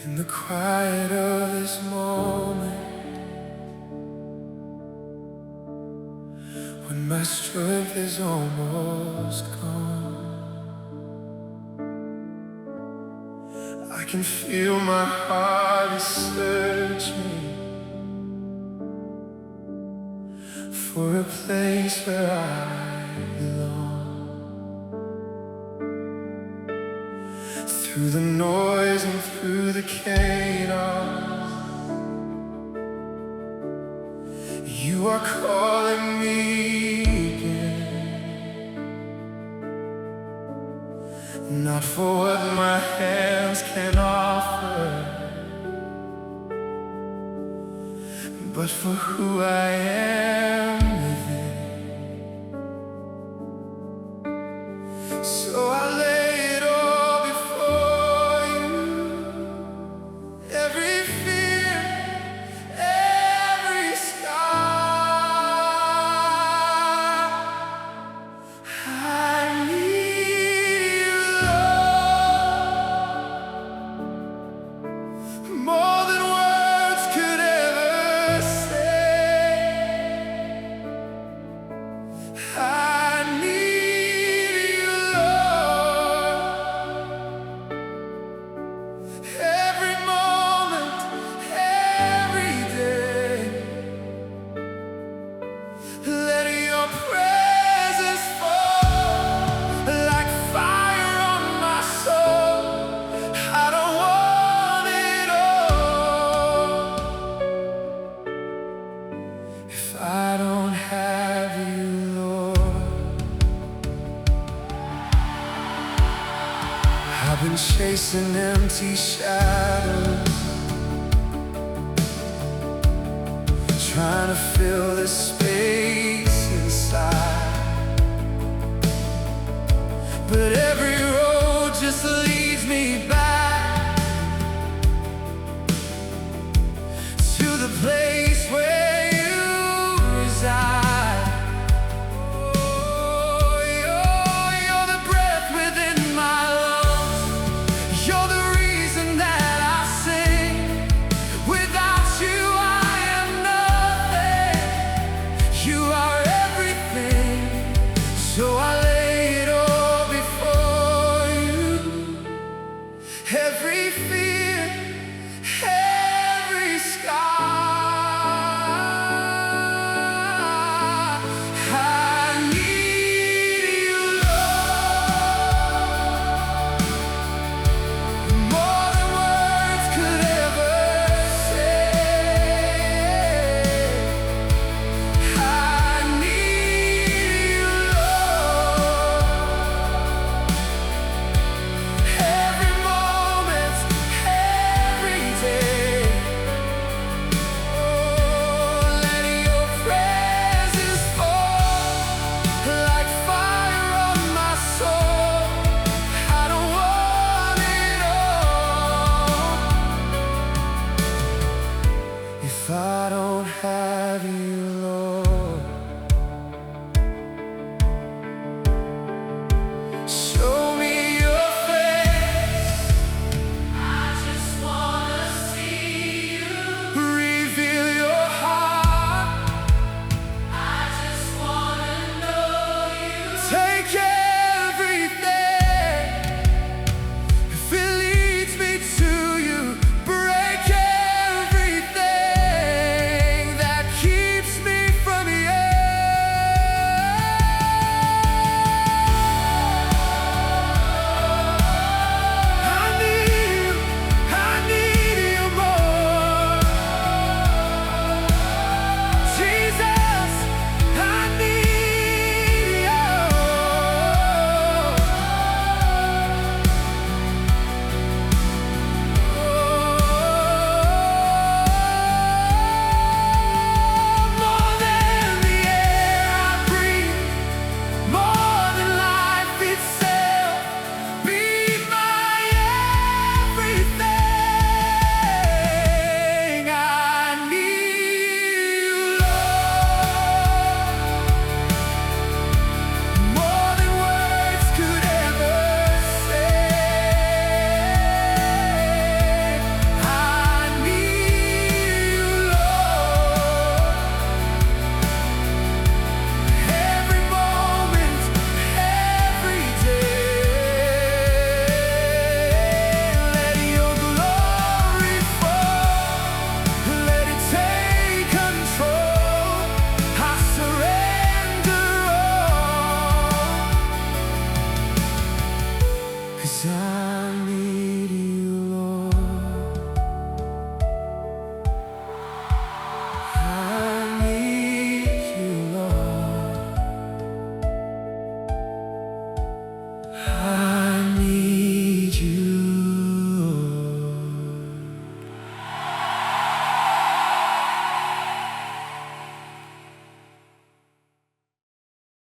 In the quiet of this moment, when my strength is almost gone, I can feel my heart is searching for a place where I belong. Through the noise and through the chaos, you are calling me again. Not for what my hands can offer, but for who I am within. So I lay it all before you, every fear, every scar. I need you, Lord, more than words could ever say. I need you, Lord, every moment, every day. Let your presence fall like fire on my soul. I don't want it all if I don't have you, Lord. I've been chasing empty shadows, trying to fill the space inside, but every road just leads me back to the place where you reside. Oh, you're the breath within my lungs. You're the reason that I sing. Without you I am nothing. You are everything. So I lay it all before you. Every fear,